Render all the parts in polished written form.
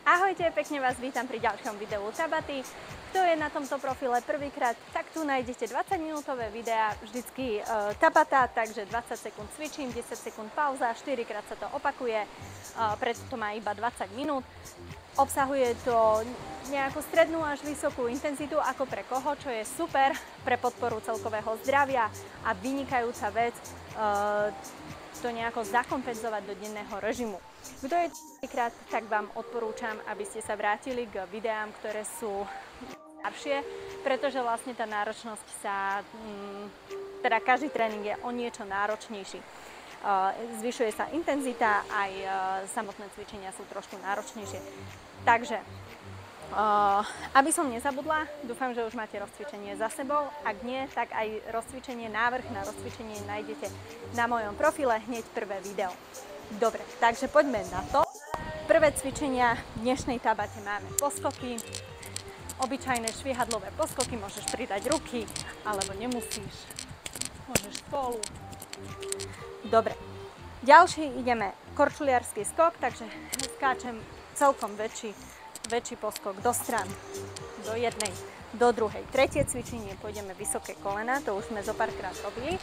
Ahojte, pekne vás vítam pri ďalšom videu Tabaty. Kto je na tomto profile prvýkrát, tak tu nájdete 20-minútové videá, vždycky Tabata, takže 20 sekúnd cvičím, 10 sekúnd pauza, 4 krát sa to opakuje, preto to má iba 20 minút. Obsahuje to nejakú strednú až vysokú intenzitu ako pre koho, čo je super pre podporu celkového zdravia a vynikajúca vec to nejako zakompenzovať do denného režimu. Kto je prvýkrát, tak vám odporúčam, aby ste sa vrátili k videám, ktoré sú staršie, pretože vlastne tá náročnosť sa, teda každý tréning je o niečo náročnejší. Zvyšuje sa intenzita, aj samotné cvičenia sú trošku náročnejšie. Takže, aby som nezabudla, dúfam, že už máte rozcvičenie za sebou. Ak nie, tak aj rozcvičenie, návrh na rozcvičenie nájdete na mojom profile hneď prvé video. Dobre, takže poďme na to. Prvé cvičenia v dnešnej Tabate máme poskoky. Obyčajné švihadlové poskoky, môžeš pridať ruky, alebo nemusíš. Môžeš spolu. Dobre. Ďalší ideme korčuliarsky skok, takže skáčem celkom väčší poskok do stran. Do jednej, do druhej. Tretie cvičenie pôjdeme vysoké kolena, to už sme zo párkrát robili.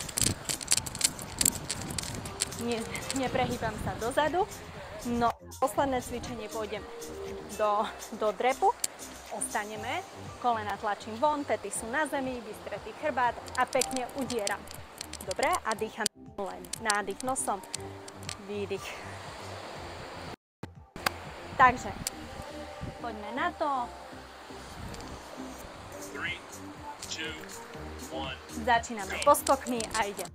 Neprehýbam sa dozadu. No, posledné cvičenie pôjdeme do drepu. Ostaneme, kolena tlačím von, pety sú na zemi, vystretý chrbát a pekne udieram. Dobre, a dýcham len nádych nosom, výdych. Takže, poďme na to. 3, 2, 1. Začíname poskokmi a idem.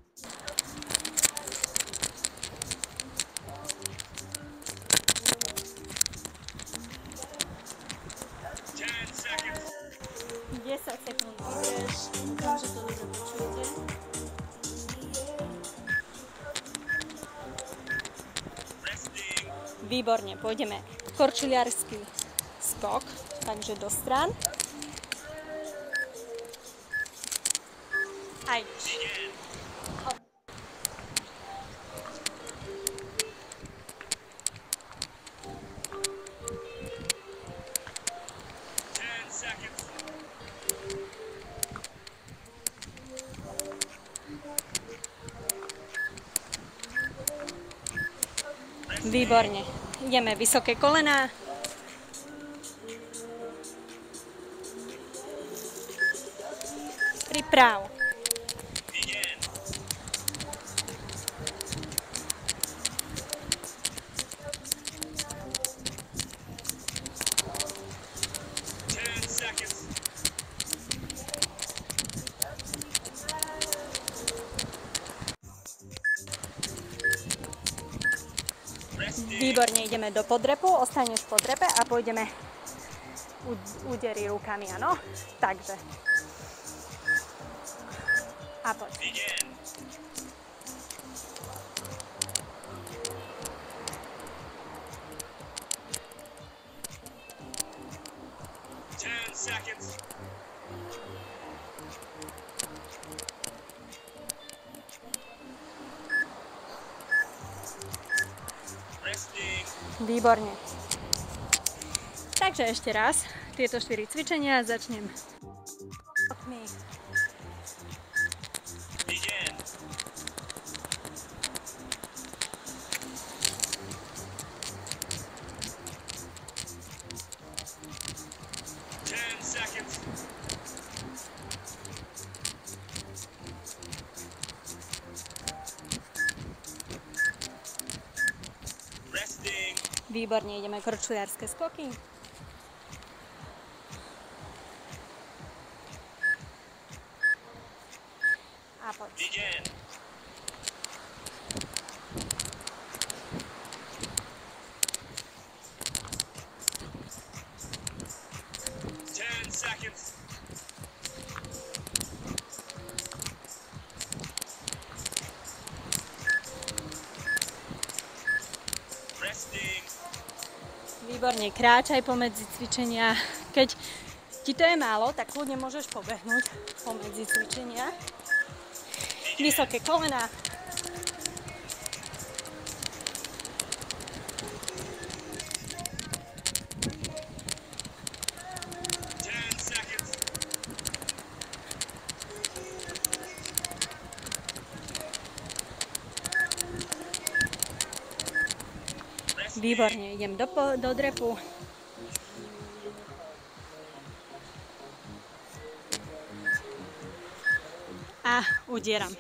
Sekúnd vydrž, dúfam, že to dobre počujete. Výborne, pôjdeme korčuliarsky skok, takže do strán. A ideš. Výborne. Ideme vysoké kolená. Priprav. Výborne, ideme do podrepu, ostaneš v podrepe a pôjdeme údery rukami, áno? Takže. A poď. Výborne. Takže ešte raz tieto 4 cvičenia začnem. Výborne, ideme korčuliarske skoky. A poď. Výborne, kráčaj pomedzi cvičenia. Keď ti to je málo, tak kľudne môžeš pobehnúť pomedzi cvičenia. Vysoké kolená. Výborne, idem do drepu. A udieram.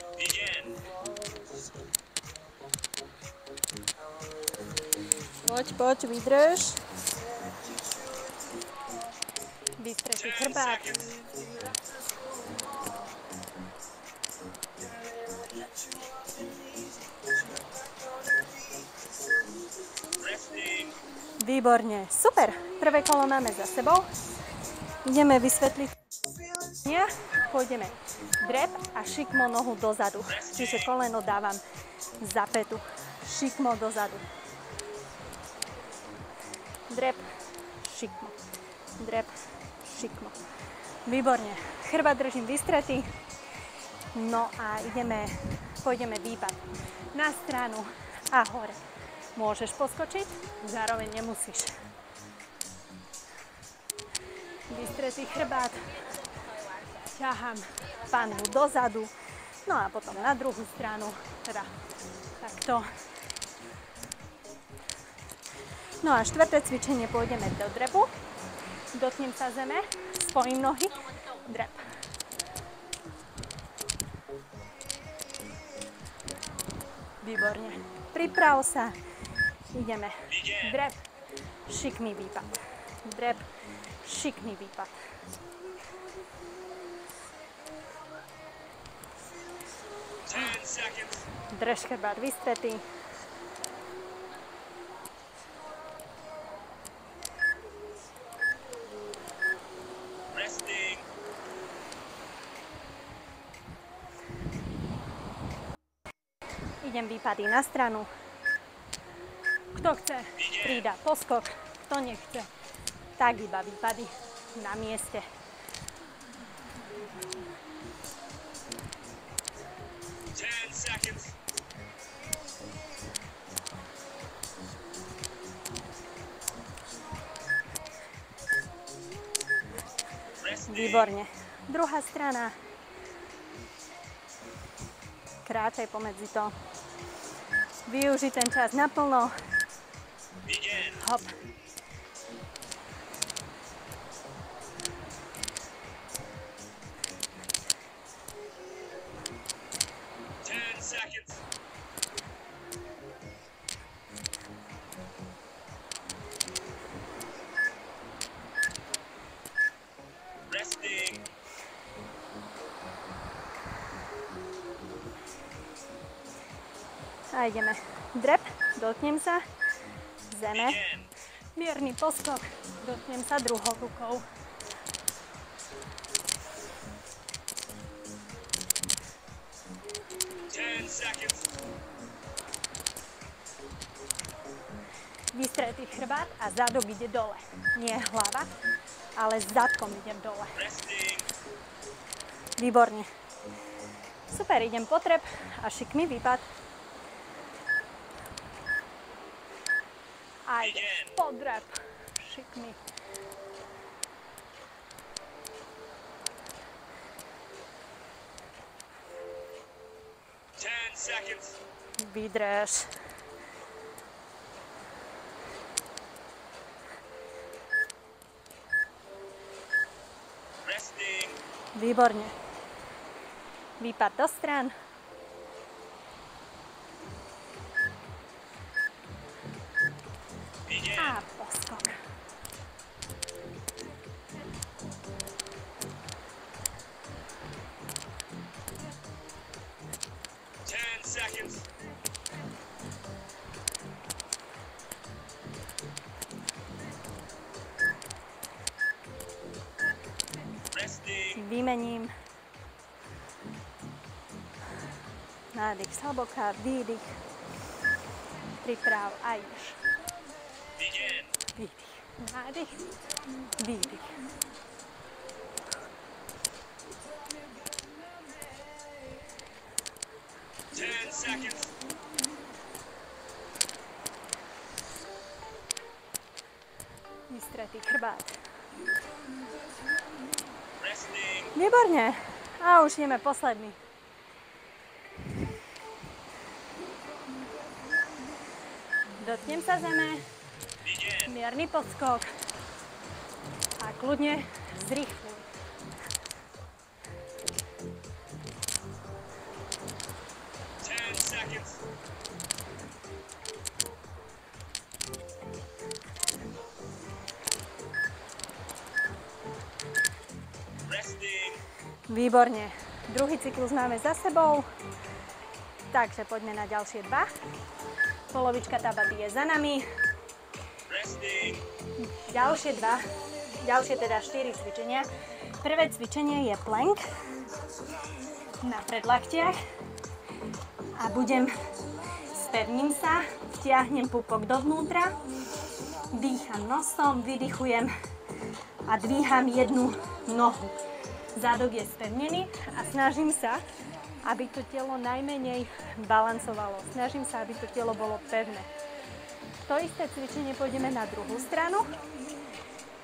Poď, vydrž. Vystretý chrbát. Výborne, super. Prvé kolo máme za sebou. Ideme vysvetliť. Pôjdeme drep a šikmo nohu dozadu. Čiže koleno dávam za pätu. Šikmo dozadu. Drep, šikmo. Drep, šikmo. Výborne. Chrbát držím vystretý. No a pôjdeme výpad na stranu a hore. Môžeš poskočiť, zároveň nemusíš. Vystretý chrbát. Ťahám panvu dozadu. No a potom na druhú stranu. Teda takto. No a štvrté cvičenie pôjdeme do drepu. Dotknem sa zeme, spojím nohy, drep. Výborne. Priprav sa. Ideme. Drep, šikmý výpad. Drep, šikmý výpad. Drž chrbát vystretý. Idem výpady na stranu. Kto chce, pridá poskok. Kto nechce, tak iba výpady na mieste. Výborne. Druhá strana. Kráčaj pomedzi to. Využi ten čas naplno. Hop. A ideme. Drep, dotknem sa zeme. Mierny poskok, dotknem sa druhou rukou. Vystretý chrbát a zadok ide dole. Nie hlava, ale zadkom idem dole. Výborne. Super, idem po trep a šikmý výpad. A idem po drep. Šikmý. Vydrž. Výborne. Výpad do strán. A poskok. Vymením. Nádych z hlboka, výdych. Priprav a ideš. Výdych. Nádych. Výdych. Vystretý chrbát. Výborne. A už ideme posledný. Dotknem sa zeme. Mierny podskok. A kľudne zrýchluj. Výborne. Druhý cyklus máme za sebou. Takže poďme na ďalšie 2. Polovička Tabaty je za nami. Ďalšie 4 cvičenia. Prvé cvičenie je plank na predlaktiach. A spevním sa, vtiahnem pupok dovnútra, dýcham nosom, vydychujem a dvíham jednu nohu. Zádok je spevnený a snažím sa, aby to telo najmenej balancovalo. Snažím sa, aby to telo bolo pevné. To isté cvičenie pôjdeme na druhú stranu.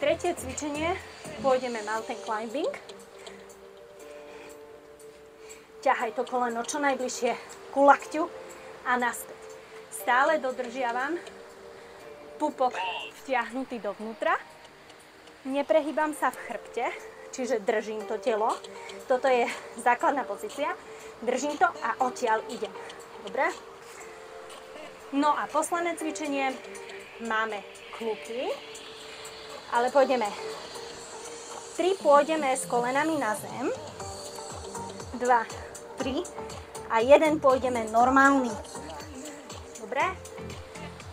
Tretie cvičenie pôjdeme mountain climbing. Ťahaj to koleno čo najbližšie ku lakťu a naspäť. Stále dodržiavam pupok vtiahnutý dovnútra. Neprehýbam sa v chrbte, čiže držím to telo. Toto je základná pozícia. Držím to a odtiaľ idem. Dobre? No a posledné cvičenie máme kluky, ale pôjdeme 3 pôjdeme s kolenami na zem, 2, 3 a 1 pôjdeme normálny. Dobre?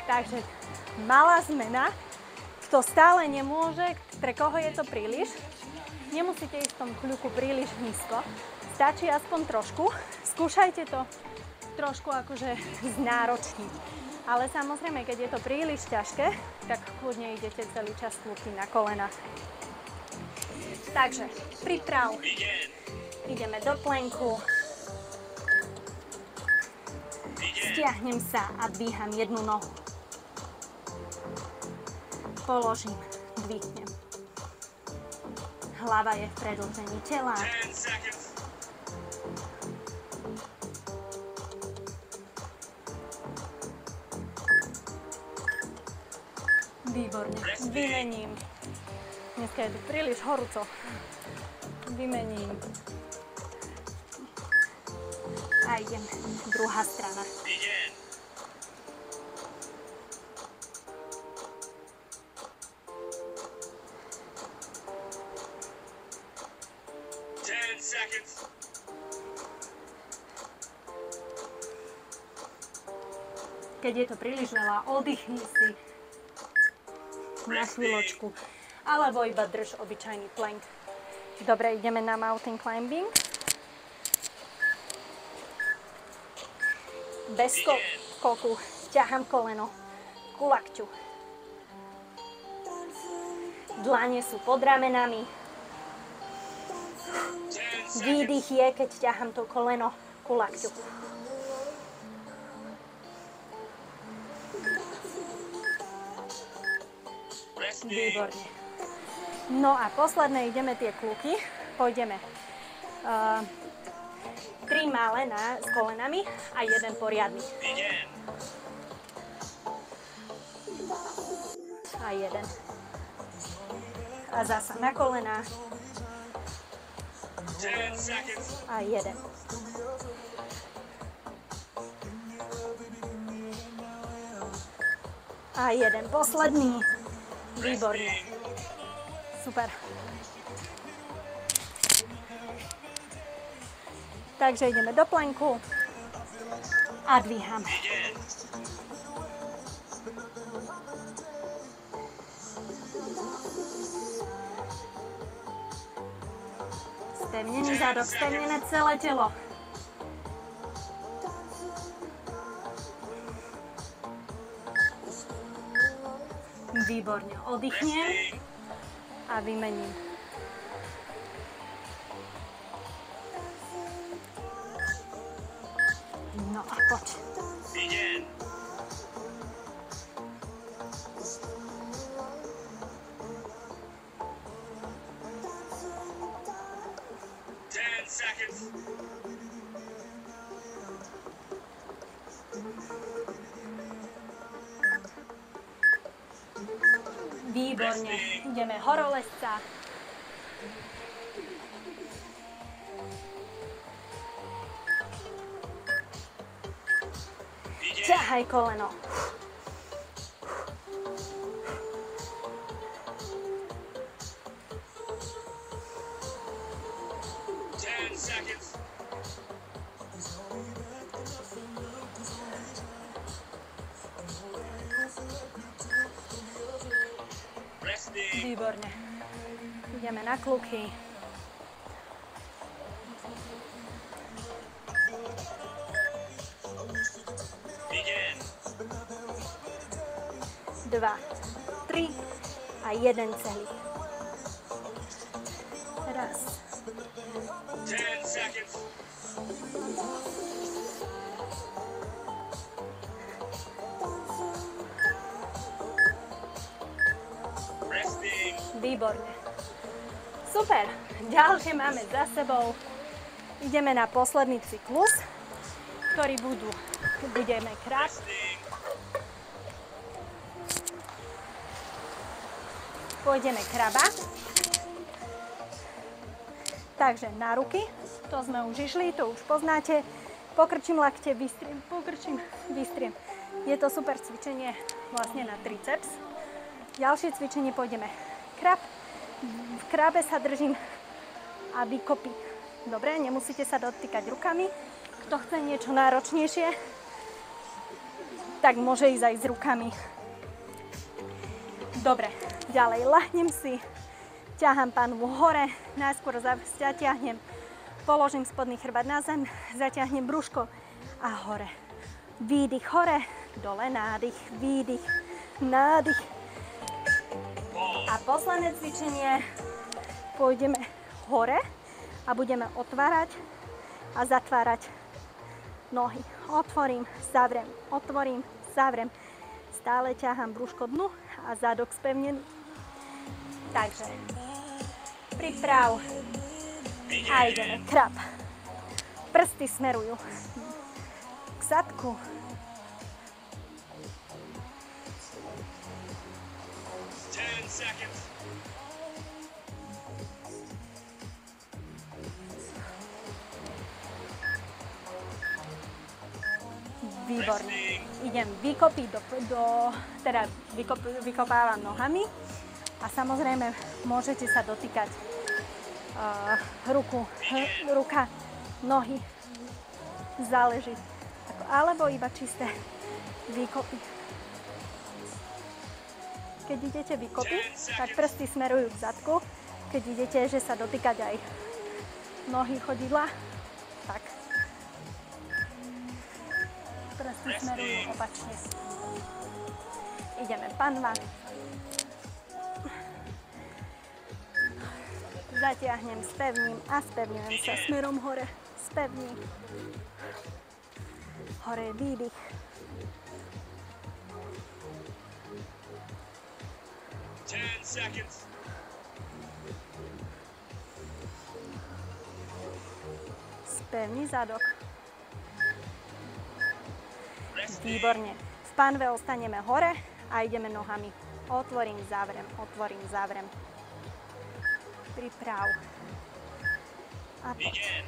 Takže malá zmena. Kto stále nemôže, pre koho je to príliš, nemusíte ísť v tom kľuku príliš nízko. Stačí aspoň trošku. Skúšajte to trošku akože znáročniť. Ale samozrejme, keď je to príliš ťažké, tak kľudne idete celý čas kľuky na kolenách. Takže priprav. Ideme do plenku. Stiahnem sa a dvíham jednu nohu. Položím, dvihnem. Hlava je v predĺžení tela. Výborne. Vymením. Dneska je tu príliš horúco. Vymením. A idem. Druhá strana. Keď je to príliš veľa, oddychni si na chvíľočku, alebo iba drž obyčajný plank. Dobre, ideme na mountain climbing. Bez skoku ťahám koleno ku lakťu. Dlane sú pod ramenami. Výdych je, keď ťahám to koleno ku lakťu. Výborne. No a posledné ideme tie kluky. Pôjdeme 3 malé s kolenami a 1 poriadny. A 1. A zasa na kolená. A 1. A 1 posledný. Výborne. Super. Takže ideme do planku a dvíhame. Spevnený zádok, spevnené celé telo. Výborne. Oddychnem a vymením. No a poď. Výborne. Ideme horolezca. Ťahaj koleno. 10 seconds. Resting. Výborne. Ideme na kluky. Begin. 2, 3 a 1 celý. Raz. 10 seconds. Resting. Výborne. Super. Ďalšie máme za sebou. Ideme na posledný cyklus, ktorý budeme krát. Resting. Pôjdeme kraba. Takže na ruky, to sme už išli, to už poznáte. Pokrčím lakte, vystriem, pokrčím, vystriem. Je to super cvičenie vlastne na triceps. Ďalšie cvičenie pôjdeme krab. V krabe sa držím a vykopy. Dobre, nemusíte sa dotýkať rukami. Kto chce niečo náročnejšie, tak môže ísť aj s rukami. Dobre, ďalej lahnem si, ťahám panvu hore, najskôr zaťahnem, položím spodný chrbát na zem, zaťahnem brúško a hore. Výdych hore, dole nádych, výdych, nádych. A posledné cvičenie, pôjdeme hore a budeme otvárať a zatvárať nohy. Otvorím, zavriem, otvorím, zavriem. Stále ťahám brúško dnu a zadok spevnený. Takže priprav a ideme krab. Prsty smerujú k zadku. Výborne. Idem vykopiť vykopávam nohami a samozrejme môžete sa dotýkať ruka, nohy, záleží. Alebo iba čisté výkopy. Keď idete vykopiť, tak prsty smerujú k zadku. Keď idete, že sa dotýkať aj nohy, chodidla, tak prsty smerujú opačne. Ideme panva. Zatiahnem, spevním a spevňujem sa smerom hore. Spevním. Hore je výdych. Spevný zadok. Výborne. V panve ostaneme hore a ideme nohami. Otvorím, zavrem, otvorím, zavrem. Priprav. A poď.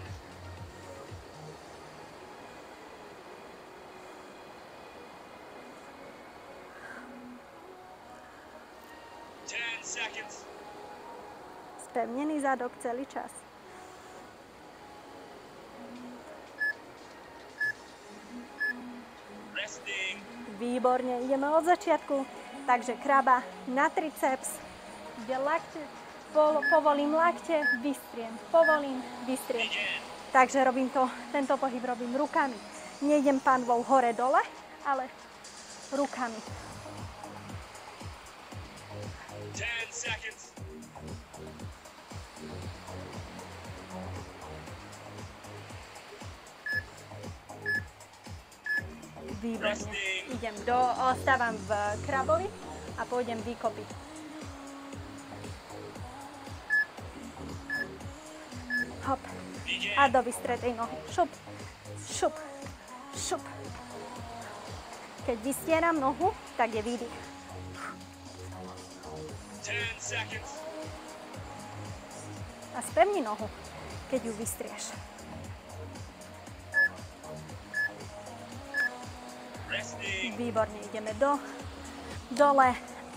Spevnený zadok celý čas. Výborne, ideme od začiatku. Takže kraba na triceps, kde lakte, povolím lakte, vystriem, povolím, vystriem. Takže robím tento pohyb robím rukami. Nejdem panvou hore-dole, ale rukami. 10 seconds. Výborne. Ostávam v krabovi a pôjdem vykopiť. Hop. A do vystretej nohy. Šup, šup, šup. Keď vystieram nohu, tak je výdych. 10 seconds. A spevni nohu, keď ju vystrieš. Resting. Výborne, ideme dole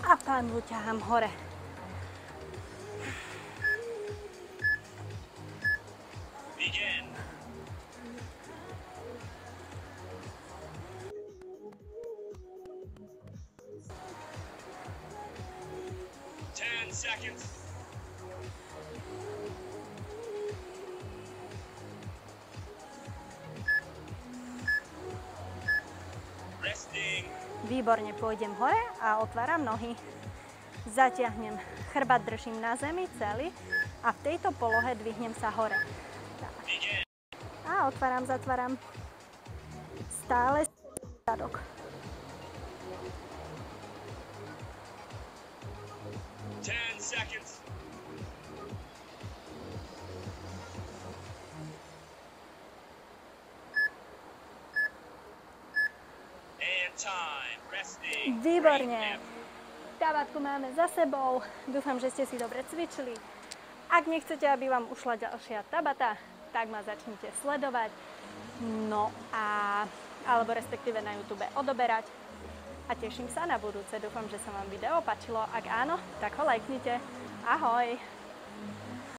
a panvu ťahám hore. Begin. Ten seconds. Resting. Výborne, pôjdem hore a otváram nohy. Zatiahnem chrbát, držím na zemi celý a v tejto polohe dvihnem sa hore. Tak. Begin. A otváram, zatváram. Stále zadok. 10 seconds. And time. Resting. Výborne. Tabatku máme za sebou. Dúfam, že ste si dobre cvičili. Ak nechcete, aby vám ušla ďalšia tabata, tak ma začnite sledovať. No a alebo respektíve na YouTube odoberať. A teším sa na budúce. Dúfam, že sa vám video páčilo. Ak áno, tak ho lajknite. Ahoj!